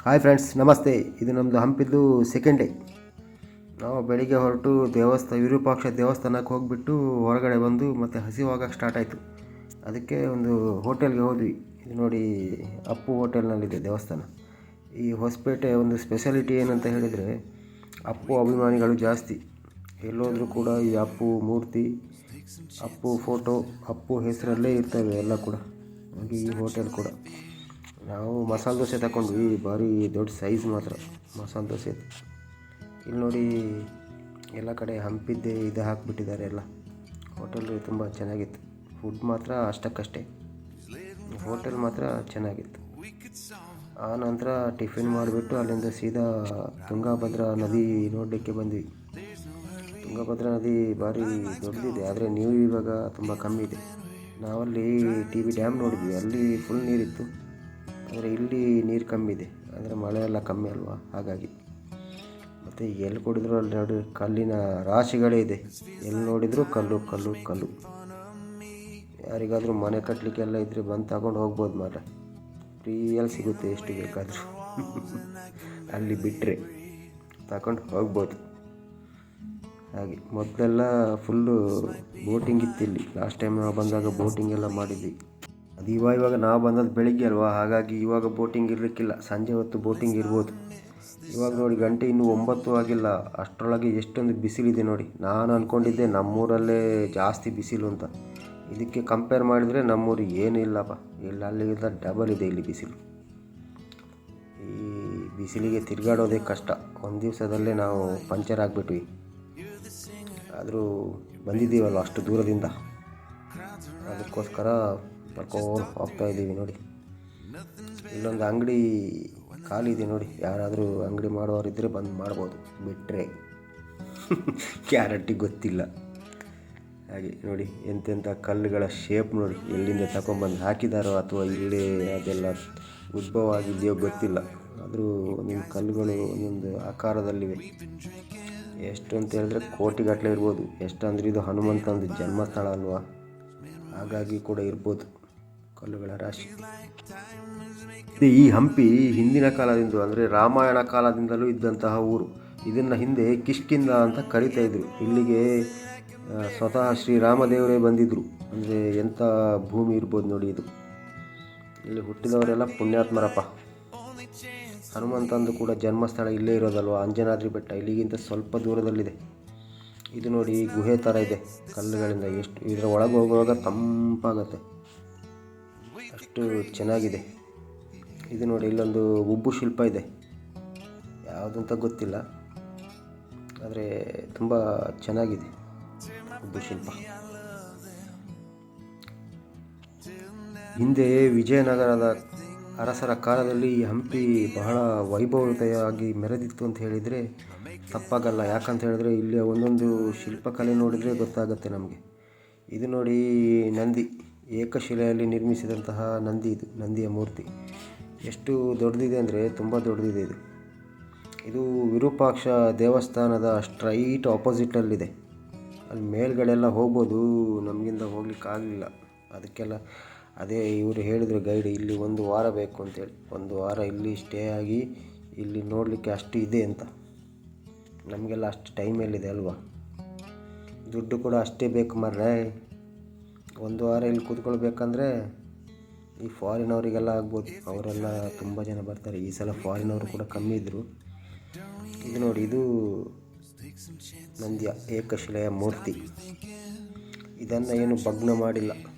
Hi friends, ನಮಸ್ತೆ. ಇದು ನಮ್ಮದು ಹಂಪಿದ್ದು ಸೆಕೆಂಡ್ ಡೇ. ನಾವು ಬೆಳಿಗ್ಗೆ ಹೊರಟು ವಿರೂಪಾಕ್ಷ ದೇವಸ್ಥಾನಕ್ಕೆ ಹೋಗಿಬಿಟ್ಟು ಹೊರಗಡೆ ಬಂದು ಮತ್ತೆ ಹಸಿವಾಗಕ್ಕೆ ಸ್ಟಾರ್ಟ್ ಆಯಿತು. ಅದಕ್ಕೆ ಒಂದು ಹೋಟೆಲ್ಗೆ ಹೋದ್ವಿ. ಇದು ನೋಡಿ, ಅಪ್ಪು ಹೋಟೆಲ್ನಲ್ಲಿದೆ ದೇವಸ್ಥಾನ. ಈ ಹೊಸಪೇಟೆ ಒಂದು ಸ್ಪೆಷಾಲಿಟಿ ಏನಂತ ಹೇಳಿದರೆ, ಅಪ್ಪು ಅಭಿಮಾನಿಗಳು ಜಾಸ್ತಿ. ಎಲ್ಲೋದ್ರೂ ಕೂಡ ಈ ಅಪ್ಪು ಮೂರ್ತಿ, ಅಪ್ಪು ಫೋಟೋ, ಅಪ್ಪು ಹೆಸರಲ್ಲೇ ಇರ್ತವೆ ಎಲ್ಲ ಕೂಡ. ಹಾಗೆ ಈ ಹೋಟೆಲ್ ಕೂಡ. ನಾವು ಮಸಾಲೆ ದೋಸೆ ತಗೊಂಡ್ವಿ, ಭಾರಿ ದೊಡ್ಡ ಸೈಜ್ ಮಾತ್ರ ಮಸಾಲೆ ದೋಸೆ. ಇಲ್ಲಿ ನೋಡಿ, ಎಲ್ಲ ಕಡೆ ಹಂಪಿದ್ದೆ ಇದು ಹಾಕಿಬಿಟ್ಟಿದ್ದಾರೆ ಎಲ್ಲ. ಹೋಟೆಲ್ ತುಂಬ ಚೆನ್ನಾಗಿತ್ತು. ಫುಡ್ ಮಾತ್ರ ಅಷ್ಟಕ್ಕಷ್ಟೇ, ಹೋಟೆಲ್ ಮಾತ್ರ ಚೆನ್ನಾಗಿತ್ತು. ಆ ನಂತರ ಟಿಫಿನ್ ಮಾಡಿಬಿಟ್ಟು ಅಲ್ಲಿಂದ ಸೀದಾ ತುಂಗಭದ್ರಾ ನದಿ ನೋಡಲಿಕ್ಕೆ ಬಂದ್ವಿ. ತುಂಗಭದ್ರಾ ನದಿ ಭಾರಿ ದೊಡ್ಡದಿದೆ, ಆದರೆ ನೀರು ಇವಾಗ ತುಂಬ ಕಮ್ಮಿ ಇದೆ. ನಾವಲ್ಲಿ TV ಡ್ಯಾಮ್ ನೋಡಿದ್ವಿ, ಅಲ್ಲಿ ಫುಲ್ ನೀರಿತ್ತು. ಆದರೆ ಇಲ್ಲಿ ನೀರು ಕಮ್ಮಿ ಇದೆ, ಅಂದರೆ ಮಳೆ ಎಲ್ಲ ಕಮ್ಮಿ ಅಲ್ವಾ, ಹಾಗಾಗಿ. ಮತ್ತು ಎಲ್ಲಿ ಕೊಡಿದ್ರು ಅಲ್ಲಿ ನೋಡಿ ಕಲ್ಲಿನ ರಾಶಿಗಳೇ ಇದೆ. ಎಲ್ಲಿ ನೋಡಿದರೂ ಕಲ್ಲು ಕಲ್ಲು ಕಲ್ಲು. ಯಾರಿಗಾದರೂ ಮನೆ ಕಟ್ಟಲಿಕ್ಕೆಲ್ಲ ಇದ್ದರೆ ಬಂದು ತಗೊಂಡು ಹೋಗ್ಬೋದು ಮಾತ್ರ. ಫ್ರೀಯಲ್ಲಿ ಸಿಗುತ್ತೆ ಎಷ್ಟು ಬೇಕಾದರೂ. ಅಲ್ಲಿ ಬಿಟ್ಟರೆ ತಗೊಂಡು ಹೋಗ್ಬೋದು. ಹಾಗೆ ಮೊದಲೆಲ್ಲ ಫುಲ್ಲು ಬೋಟಿಂಗ್ ಇತ್ತು ಇಲ್ಲಿ. ಲಾಸ್ಟ್ ಟೈಮ್ ನಾವು ಬಂದಾಗ ಬೋಟಿಂಗ್ ಎಲ್ಲ ಮಾಡಿದ್ವಿ. ಅದು ಇವಾಗ ನಾವು ಬಂದದ್ದು ಬೆಳಿಗ್ಗೆ ಅಲ್ವಾ, ಹಾಗಾಗಿ ಇವಾಗ ಬೋಟಿಂಗ್ ಇರಲಿಕ್ಕಿಲ್ಲ. ಸಂಜೆ ಹೊತ್ತು ಬೋಟಿಂಗ್ ಇರ್ಬೋದು. ಇವಾಗ ನೋಡಿ, ಗಂಟೆ ಇನ್ನೂ 9 ಆಗಿಲ್ಲ, ಅಷ್ಟರೊಳಗೆ ಎಷ್ಟೊಂದು ಬಿಸಿಲಿದೆ ನೋಡಿ. ನಾನು ಅಂದ್ಕೊಂಡಿದ್ದೆ ನಮ್ಮೂರಲ್ಲೇ ಜಾಸ್ತಿ ಬಿಸಿಲು ಅಂತ. ಇದಕ್ಕೆ ಕಂಪೇರ್ ಮಾಡಿದರೆ ನಮ್ಮೂರು ಏನೂ ಇಲ್ಲಪ್ಪ. ಇಲ್ಲಿ ಅಲ್ಲಿಗಿಂತ ಡಬಲ್ ಇದೆ ಇಲ್ಲಿ ಬಿಸಿಲು. ಈ ಬಿಸಿಲಿಗೆ ತಿರುಗಾಡೋದೇ ಕಷ್ಟ. ಒಂದು ದಿವಸದಲ್ಲೇ ನಾವು ಪಂಚರ್ ಆಗಿಬಿಟ್ವಿ. ಆದರೂ ಬಂದಿದ್ದೀವಲ್ಲ ಅಷ್ಟು ದೂರದಿಂದ, ಅದಕ್ಕೋಸ್ಕರ ಬರ್ಕೊಂಡು ಹೋಗ್ತಾ ಇದ್ದೀವಿ. ನೋಡಿ, ಇಲ್ಲೊಂದು ಅಂಗಡಿ ಖಾಲಿ ಇದೆ ನೋಡಿ. ಯಾರಾದರೂ ಅಂಗಡಿ ಮಾಡೋರಿದ್ದರೆ ಬಂದು ಮಾಡ್ಬೋದು, ಬಿಟ್ಟರೆ ಗ್ಯಾರಂಟಿ ಗೊತ್ತಿಲ್ಲ. ಹಾಗೆ ನೋಡಿ, ಎಂತೆಂಥ ಕಲ್ಲುಗಳ ಶೇಪ್ ನೋಡಿ, ಎಲ್ಲಿಂದ ತಗೊಂಬಂದು ಹಾಕಿದಾರೋ ಅಥವಾ ಇಲ್ಲೇ ಅದೆಲ್ಲ ಉದ್ಭವ ಆಗಿದೆಯೋ ಗೊತ್ತಿಲ್ಲ. ಆದರೂ ಒಂದೊಂದು ಕಲ್ಲುಗಳು ಒಂದೊಂದು ಆಕಾರದಲ್ಲಿವೆ. ಎಷ್ಟು ಅಂತ ಹೇಳಿದ್ರೆ ಕೋಟಿಗಟ್ಟಲೆ ಇರ್ಬೋದು. ಎಷ್ಟಂದ್ರೆ ಇದು ಹನುಮಂತಂದು ಜನ್ಮಸ್ಥಳ ಅಲ್ವಾ, ಹಾಗಾಗಿ ಕೂಡ ಇರ್ಬೋದು ಕಲ್ಲುಗಳ ರಾಶಿ. ಈ ಹಂಪಿ ಹಿಂದಿನ ಕಾಲದಿಂದ, ಅಂದರೆ ರಾಮಾಯಣ ಕಾಲದಿಂದಲೂ ಇದ್ದಂತಹ ಊರು. ಇದನ್ನು ಹಿಂದೆ ಕಿಷ್ಕಿಂಧ ಅಂತ ಕರಿತಾ ಇದ್ರು. ಇಲ್ಲಿಗೆ ಸ್ವತಃ ಶ್ರೀರಾಮದೇವರೇ ಬಂದಿದ್ದರು. ಅಂದರೆ ಎಂಥ ಭೂಮಿ ಇರ್ಬೋದು ನೋಡಿ ಇದು. ಇಲ್ಲಿ ಹುಟ್ಟಿದವರೆಲ್ಲ ಪುಣ್ಯಾತ್ಮರಪ್ಪ. ಹನುಮಂತಂದು ಕೂಡ ಜನ್ಮಸ್ಥಳ ಇಲ್ಲೇ ಇರೋದಲ್ವ, ಅಂಜನಾದ್ರಿ ಬೆಟ್ಟ ಇಲ್ಲಿಗಿಂತ ಸ್ವಲ್ಪ ದೂರದಲ್ಲಿದೆ. ಇದು ನೋಡಿ, ಗುಹೆ ಥರ ಇದೆ ಕಲ್ಲುಗಳಿಂದ. ಎಷ್ಟು ಇದರ ಒಳಗೆ ಹೋಗುವಾಗ ತಂಪಾಗತ್ತೆ, ಅಷ್ಟು ಚೆನ್ನಾಗಿದೆ. ಇದು ನೋಡಿ, ಇಲ್ಲೊಂದು ಉಬ್ಬು ಶಿಲ್ಪ ಇದೆ, ಯಾವುದಂತ ಗೊತ್ತಿಲ್ಲ, ಆದರೆ ತುಂಬ ಚೆನ್ನಾಗಿದೆ ಉಬ್ಬು ಶಿಲ್ಪ. ಹಿಂದೆ ವಿಜಯನಗರದ ಅರಸರ ಕಾಲದಲ್ಲಿ ಈ ಹಂಪಿ ಬಹಳ ವೈಭವತೆಯಾಗಿ ಮೆರೆದಿತ್ತು ಅಂತ ಹೇಳಿದರೆ ತಪ್ಪಾಗಲ್ಲ. ಯಾಕಂತ ಹೇಳಿದ್ರೆ ಇಲ್ಲಿ ಒಂದೊಂದು ಶಿಲ್ಪಕಲೆ ನೋಡಿದರೆ ಗೊತ್ತಾಗುತ್ತೆ ನಮಗೆ. ಇದು ನೋಡಿ, ನಂದಿ, ಏಕಶಿಲೆಯಲ್ಲಿ ನಿರ್ಮಿಸಿದಂತಹ ನಂದಿ. ಇದು ನಂದಿಯ ಮೂರ್ತಿ ಎಷ್ಟು ದೊಡ್ಡದಿದೆ ಅಂದರೆ ತುಂಬ ದೊಡ್ಡದಿದೆ ಇದು. ಇದು ವಿರೂಪಾಕ್ಷ ದೇವಸ್ಥಾನದ ಸ್ಟ್ರೈಟ್ ಆಪೋಸಿಟಲ್ಲಿದೆ. ಅಲ್ಲಿ ಮೇಲ್ಗಡೆ ಎಲ್ಲ ಹೋಗ್ಬೋದು, ನಮಗಿಂದ ಹೋಗ್ಲಿಕ್ಕಾಗಲಿಲ್ಲ. ಅದಕ್ಕೆಲ್ಲ ಅದೇ ಇವರು ಹೇಳಿದರು ಗೈಡ್, ಇಲ್ಲಿ 1 ವಾರ ಬೇಕು ಅಂತೇಳಿ. 1 ವಾರ ಇಲ್ಲಿ ಸ್ಟೇ ಆಗಿ ಇಲ್ಲಿ ನೋಡಲಿಕ್ಕೆ ಅಷ್ಟು ಇದೆ ಅಂತ. ನಮಗೆಲ್ಲ ಅಷ್ಟು ಟೈಮ್ ಎಲ್ಲಿದೆ ಅಲ್ವಾ, ದುಡ್ಡು ಕೂಡ ಅಷ್ಟೇ ಬೇಕು ಮಾರ್ರೆ. 1 ವಾರ ಇಲ್ಲಿ ಕೂತ್ಕೊಳ್ಬೇಕಂದ್ರೆ ಈ ಫಾರಿನವರಿಗೆಲ್ಲ ಆಗ್ಬೋದು, ಅವರೆಲ್ಲ ತುಂಬ ಜನ ಬರ್ತಾರೆ. ಈ ಸಲ ಫಾರಿನವರು ಕೂಡ ಕಮ್ಮಿ ಇದ್ದರು. ಇದು ನೋಡಿ, ಇದು ನಂದಿಯ ಏಕಶಿಲೆಯ ಮೂರ್ತಿ. ಇದನ್ನು ಏನು ಭಗ್ನ ಮಾಡಿಲ್ಲ,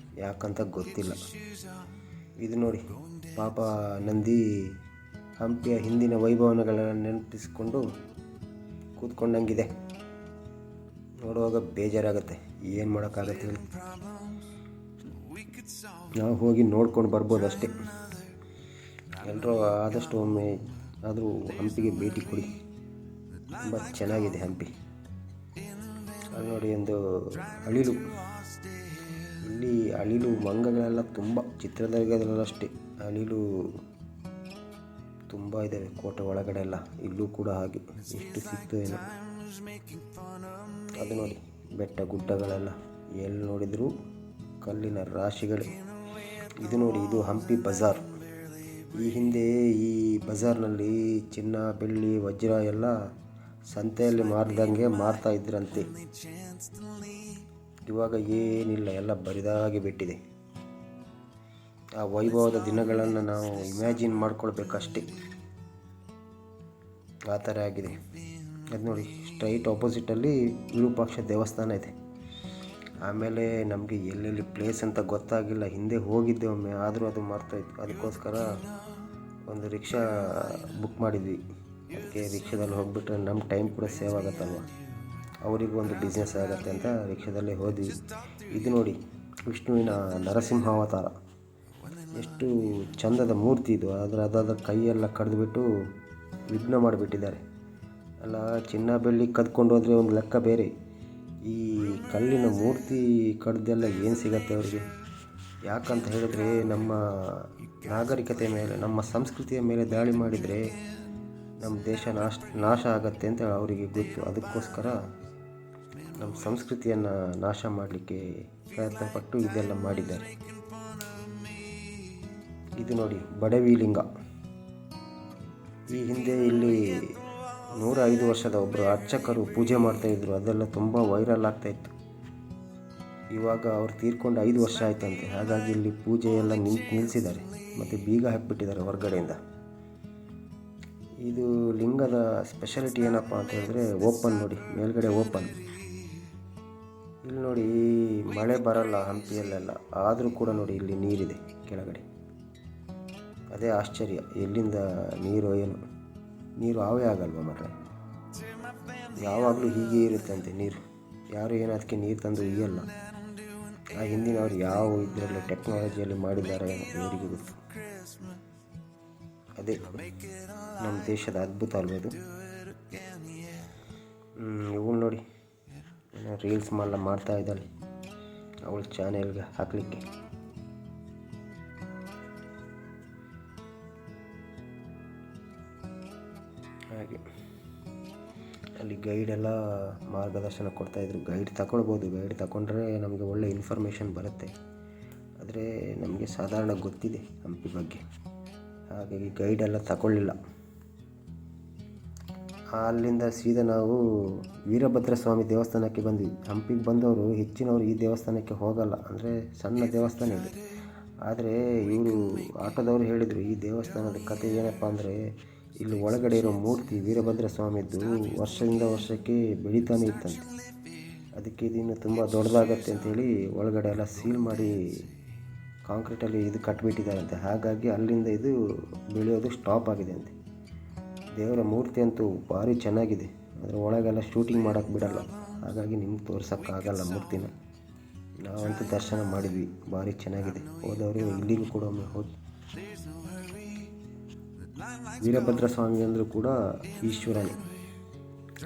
ಯಾಕಂತ ಗೊತ್ತಿಲ್ಲ. ಇದು ನೋಡಿ, ಪಾಪ ನಂದಿ ಹಂಪಿಯ ಹಿಂದಿನ ವೈಭವನಗಳನ್ನು ನೆನಪಿಸಿಕೊಂಡು ಕೂತ್ಕೊಂಡಂಗಿದೆ. ನೋಡುವಾಗ ಬೇಜಾರಾಗುತ್ತೆ, ಏನು ಮಾಡೋಕ್ಕಾಗತ್ತೆ ಹೇಳಿ. ನಾವು ಹೋಗಿ ನೋಡ್ಕೊಂಡು ಬರ್ಬೋದು ಅಷ್ಟೇ. ಎಲ್ಲರೂ ಆದಷ್ಟು ಒಮ್ಮೆ ಆದರೂ ಹಂಪಿಗೆ ಭೇಟಿ ಕೊಡಿ, ತುಂಬ ಚೆನ್ನಾಗಿದೆ ಹಂಪಿ. ಅದು ನೋಡಿ, ಒಂದು ಅಳಿಲು. ಇಲ್ಲಿ ಅಳಿಲು ಮಂಗಗಳೆಲ್ಲ ತುಂಬ, ಚಿತ್ರದುರ್ಗದಲ್ಲಷ್ಟೇ ಅಳಿಲು ತುಂಬ ಇದ್ದಾವೆ ಕೋಟೆ ಒಳಗಡೆ ಎಲ್ಲ. ಇಲ್ಲೂ ಕೂಡ ಹಾಗೆ, ಎಷ್ಟು ಸಿಕ್ತು ಏನೋ. ಅದು ನೋಡಿ, ಬೆಟ್ಟ ಗುಡ್ಡಗಳೆಲ್ಲ ಎಲ್ಲಿ ನೋಡಿದರೂ ಕಲ್ಲಿನ ರಾಶಿಗಳೇ. ಇದು ನೋಡಿ, ಇದು ಹಂಪಿ ಬಜಾರ್. ಈ ಹಿಂದೆ ಈ ಬಜಾರ್ನಲ್ಲಿ ಚಿನ್ನ, ಬೆಳ್ಳಿ, ವಜ್ರ ಎಲ್ಲ ಸಂತೆಯಲ್ಲಿ ಮಾರ್ದಂಗೆ ಮಾರ್ತಾ ಇದ್ರಂತೆ. ಇವಾಗ ಏನಿಲ್ಲ, ಎಲ್ಲ ಬರಿದಾಗಿ ಬಿಟ್ಟಿದೆ. ಆ ವೈಭವದ ದಿನಗಳನ್ನು ನಾವು ಇಮ್ಯಾಜಿನ್ ಮಾಡ್ಕೊಳ್ಬೇಕಷ್ಟೇ, ಆ ಥರ ಆಗಿದೆ. ಅದು ನೋಡಿ, ಸ್ಟ್ರೈಟ್ ಆಪೋಸಿಟಲ್ಲಿ ವಿರೂಪಾಕ್ಷ ದೇವಸ್ಥಾನ ಇದೆ. ಆಮೇಲೆ ನಮಗೆ ಎಲ್ಲೆಲ್ಲಿ ಪ್ಲೇಸ್ ಅಂತ ಗೊತ್ತಾಗಿಲ್ಲ, ಹಿಂದೆ ಹೋಗಿದ್ದೆ ಒಮ್ಮೆ, ಆದರೂ ಅದು ಮರ್ತೋಯ್ತು. ಅದಕ್ಕೋಸ್ಕರ ಒಂದು ರಿಕ್ಷಾ ಬುಕ್ ಮಾಡಿದ್ವಿ. ಅದಕ್ಕೆ ರಿಕ್ಷಾದಲ್ಲಿ ಹೋಗಿಬಿಟ್ರೆ ನಮ್ಮ ಟೈಮ್ ಕೂಡ ಸೇವ್ ಆಗುತ್ತಲ್ವ, ಅವರಿಗೂ ಒಂದು ಬಿಸ್ನೆಸ್ ಆಗುತ್ತೆ ಅಂತ ರಿಕ್ಷಾದಲ್ಲೇ ಹೋದ್ವಿ. ಇದು ನೋಡಿ, ವಿಷ್ಣುವಿನ ನರಸಿಂಹಾವತಾರ, ಎಷ್ಟು ಚಂದದ ಮೂರ್ತಿ ಇದು. ಅದಾದ ಕೈಯೆಲ್ಲ ಕಡಿದುಬಿಟ್ಟು ವಿಘ್ನ ಮಾಡಿಬಿಟ್ಟಿದ್ದಾರೆ. ಅಲ್ಲ, ಚಿನ್ನ ಬೆಳ್ಳಿ ಕದ್ಕೊಂಡು ಹೋದರೆ ಒಂದು ಲೆಕ್ಕ ಬೇರೆ, ಈ ಕಲ್ಲಿನ ಮೂರ್ತಿ ಕಡ್ದೆಲ್ಲ ಏನು ಸಿಗತ್ತೆ ಅವರಿಗೆ? ಯಾಕಂತ ಹೇಳಿದ್ರೆ ನಮ್ಮ ನಾಗರಿಕತೆ ಮೇಲೆ, ನಮ್ಮ ಸಂಸ್ಕೃತಿಯ ಮೇಲೆ ದಾಳಿ ಮಾಡಿದರೆ ನಮ್ಮ ದೇಶ ನಾಶ ಆಗತ್ತೆ ಅಂತ ಅವರಿಗೆ ಗೊತ್ತು. ಅದಕ್ಕೋಸ್ಕರ ನಮ್ಮ ಸಂಸ್ಕೃತಿಯನ್ನು ನಾಶ ಮಾಡಲಿಕ್ಕೆ ಪ್ರಯತ್ನಪಟ್ಟು ಇದೆಲ್ಲ ಮಾಡಿದ್ದಾರೆ. ಇದು ನೋಡಿ, ಬಡವಿ ಲಿಂಗ. ಈ ಹಿಂದೆ ಇಲ್ಲಿ 105 ವರ್ಷದ ಒಬ್ಬರು ಅರ್ಚಕರು ಪೂಜೆ ಮಾಡ್ತಾಯಿದ್ರು. ಅದೆಲ್ಲ ತುಂಬ ವೈರಲ್ ಆಗ್ತಾಯಿತ್ತು. ಇವಾಗ ಅವ್ರು ತೀರ್ಕೊಂಡು 5 ವರ್ಷ ಆಯ್ತಂತೆ. ಹಾಗಾಗಿ ಇಲ್ಲಿ ಪೂಜೆ ಎಲ್ಲ ನಿಲ್ಲಿಸಿದ್ದಾರೆ ಮತ್ತು ಬೀಗ ಹಾಕಿಬಿಟ್ಟಿದ್ದಾರೆ ಹೊರಗಡೆಯಿಂದ. ಇದು ಲಿಂಗದ ಸ್ಪೆಷಾಲಿಟಿ ಏನಪ್ಪ ಅಂತ ಹೇಳಿದ್ರೆ ಓಪನ್ ನೋಡಿ, ಮೇಲ್ಗಡೆ ಓಪನ್. ಇಲ್ಲಿ ನೋಡಿ, ಮಳೆ ಬರಲ್ಲ ಹಂಪಿಯಲ್ಲೆಲ್ಲ, ಆದರೂ ಕೂಡ ನೋಡಿ ಇಲ್ಲಿ ನೀರಿದೆ ಕೆಳಗಡೆ. ಅದೇ ಆಶ್ಚರ್ಯ, ಎಲ್ಲಿಂದ ನೀರು ಏನು, ನೀರು ಆವೇ ಆಗಲ್ವ ಮಾರ್ರೆ, ಯಾವಾಗಲೂ ಹೀಗೆ ಇರುತ್ತಂತೆ ನೀರು. ಯಾರು ಏನು ಅದಕ್ಕೆ ನೀರು ತಂದು ಇಯ್ಯಲ್ಲ. ಆ ಹಿಂದಿನವ್ರು ಯಾವ ಇದರಲ್ಲಿ ಟೆಕ್ನಾಲಜಿಯಲ್ಲಿ ಮಾಡಿದ್ದಾರೆ ಇವರಿಗೆ ಗೊತ್ತು. ಅದೇ ನಮ್ಮ ದೇಶದ ಅದ್ಭುತ ಅಲ್ವದು. ಇವಳು ನೋಡಿ, ರೀಲ್ಸ್ ಮಾಡ್ತಾ ಇದ್ದಾಳೆ ಅವಳ ಚಾನೆಲ್ಗೆ ಹಾಕಲಿಕ್ಕೆ. ಹಾಗೆ ಅಲ್ಲಿ ಗೈಡೆಲ್ಲ ಮಾರ್ಗದರ್ಶನ ಕೊಡ್ತಾಯಿದ್ರು. ಗೈಡ್ ತಗೊಳ್ಬೋದು, ಗೈಡ್ ತಗೊಂಡ್ರೆ ನಮಗೆ ಒಳ್ಳೆ ಇನ್ಫಾರ್ಮೇಷನ್ ಬರುತ್ತೆ. ಆದರೆ ನಮಗೆ ಸಾಧಾರಣ ಗೊತ್ತಿದೆ ಹಂಪಿ ಬಗ್ಗೆ, ಹಾಗಾಗಿ ಗೈಡೆಲ್ಲ ತಗೊಳ್ಳಿಲ್ಲ. ಅಲ್ಲಿಂದ ಸೀದಾ ನಾವು ವೀರಭದ್ರ ಸ್ವಾಮಿ ದೇವಸ್ಥಾನಕ್ಕೆ ಬಂದ್ವಿ. ಹಂಪಿಗೆ ಬಂದವರು ಹೆಚ್ಚಿನವರು ಈ ದೇವಸ್ಥಾನಕ್ಕೆ ಹೋಗಲ್ಲ, ಅಂದರೆ ಸಣ್ಣ ದೇವಸ್ಥಾನ ಇದೆ. ಆದರೆ ಇವರು ಆಟೋದವರು ಹೇಳಿದರು, ಈ ದೇವಸ್ಥಾನದ ಕಥೆ ಏನಪ್ಪ ಅಂದರೆ, ಇಲ್ಲಿ ಒಳಗಡೆ ಇರೋ ಮೂರ್ತಿ ವೀರಭದ್ರ ಸ್ವಾಮಿದ್ದು ವರ್ಷದಿಂದ ವರ್ಷಕ್ಕೆ ಬೆಳೀತಾನೆ ಇತ್ತಂತೆ. ಅದಕ್ಕೆ ಇದಿನ್ನು ತುಂಬ ದೊಡ್ಡದಾಗತ್ತೆ ಅಂಥೇಳಿ ಒಳಗಡೆ ಎಲ್ಲ ಸೀಲ್ ಮಾಡಿ ಕಾಂಕ್ರೀಟಲ್ಲಿ ಇದು ಕಟ್ಟಿಬಿಟ್ಟಿದ್ದಾರಂತೆ. ಹಾಗಾಗಿ ಅಲ್ಲಿಂದ ಇದು ಬೆಳೆಯೋದು ಸ್ಟಾಪ್ ಆಗಿದೆ ಅಂತೆ. ದೇವರ ಮೂರ್ತಿ ಅಂತೂ ಭಾರಿ ಚೆನ್ನಾಗಿದೆ, ಅದರ ಒಳಗೆಲ್ಲ ಶೂಟಿಂಗ್ ಮಾಡೋಕ್ಕೆ ಬಿಡಲ್ಲ, ಹಾಗಾಗಿ ನಿಮ್ಗೆ ತೋರ್ಸೋಕ್ಕಾಗಲ್ಲ ಮೂರ್ತಿನ. ನಾವಂತೂ ದರ್ಶನ ಮಾಡಿದ್ವಿ, ಭಾರಿ ಚೆನ್ನಾಗಿದೆ. ಹೋದವರು ಇಲ್ಲಿಗೂ ಕೂಡ ಒಮ್ಮೆ ಹೋಗಿ. ವೀರಭದ್ರ ಸ್ವಾಮಿ ಅಂದರೂ ಕೂಡ ಈಶ್ವರನೇ.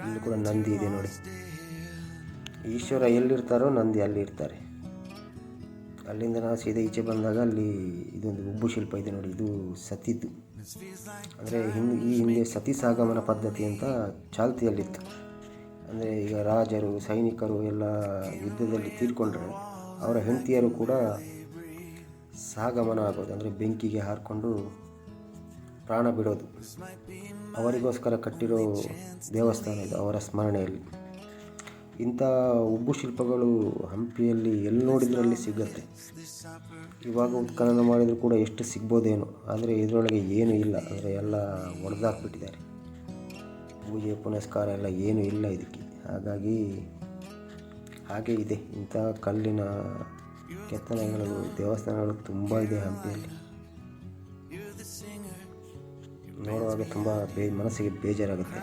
ಇಲ್ಲಿ ಕೂಡ ನಂದಿ ಇದೆ ನೋಡಿ, ಈಶ್ವರ ಎಲ್ಲಿರ್ತಾರೋ ನಂದಿ ಅಲ್ಲಿ ಇರ್ತಾರೆ. ಅಲ್ಲಿಂದ ನಾವು ಸೀದಾ ಈಚೆ ಬಂದಾಗ ಅಲ್ಲಿ ಇದೊಂದು ಉಬ್ಬು ಶಿಲ್ಪ ಇದೆ ನೋಡಿ, ಇದು ಸತಿದ್ದು. ಅಂದರೆ ಈ ಹಿಂದೆ ಸತಿ ಸಾಗಮನ ಪದ್ಧತಿ ಅಂತ ಚಾಲ್ತಿಯಲ್ಲಿತ್ತು. ಅಂದರೆ ಈಗ ರಾಜರು, ಸೈನಿಕರು ಎಲ್ಲ ಯುದ್ಧದಲ್ಲಿ ತೀರ್ಕೊಂಡ್ರೆ ಅವರ ಹೆಂಡತಿಯರು ಕೂಡ ಸಾಗಮನ ಆಗೋದು, ಅಂದರೆ ಬೆಂಕಿಗೆ ಹಾರಿಕೊಂಡು ಪ್ರಾಣ ಬಿಡೋದು. ಅವರಿಗೋಸ್ಕರ ಕಟ್ಟಿರೋ ದೇವಸ್ಥಾನ ಇದು, ಅವರ ಸ್ಮರಣೆಯಲ್ಲಿ. ಇಂಥ ಉಬ್ಬು ಶಿಲ್ಪಗಳು ಹಂಪಿಯಲ್ಲಿ ಎಲ್ಲಿ ನೋಡಿದ್ರಲ್ಲಿ ಸಿಗುತ್ತೆ. ಇವಾಗ ಉತ್ಖನನ ಮಾಡಿದರೂ ಕೂಡ ಎಷ್ಟು ಸಿಗ್ಬೋದೇನೋ, ಆದರೆ ಇದರೊಳಗೆ ಏನೂ ಇಲ್ಲ, ಅಂದರೆ ಎಲ್ಲ ಒಡೆದಾಕ್ಬಿಟ್ಟಿದ್ದಾರೆ. ಪೂಜೆ ಪುನಸ್ಕಾರ ಎಲ್ಲ ಏನೂ ಇಲ್ಲ ಇದಕ್ಕೆ. ಹಾಗಾಗಿ ಹಾಗೆ ಇದೆ. ಇಂಥ ಕಲ್ಲಿನ ಕೆತ್ತನೆಗಳು, ದೇವಸ್ಥಾನಗಳು ತುಂಬ ಇದೆ ಹಂಪಿಯಲ್ಲಿ. ನೋಡುವಾಗ ತುಂಬ ಮನಸ್ಸಿಗೆ ಬೇಜಾರಾಗುತ್ತೆ.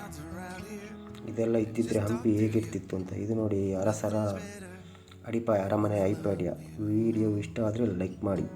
ಇದೆಲ್ಲ ಇದ್ದಿದ್ದರೆ ಹಂಪಿ ಹೇಗಿರ್ತಿತ್ತು ಅಂತ. ಇದು ನೋಡಿ, ಅರಸರ ಅಡಿಪಾಯ, ಅರಮನೆ ಐಪಾಡ್ಯ. ವಿಡಿಯೋ ಇಷ್ಟ ಆದರೆ ಲೈಕ್ ಮಾಡಿ.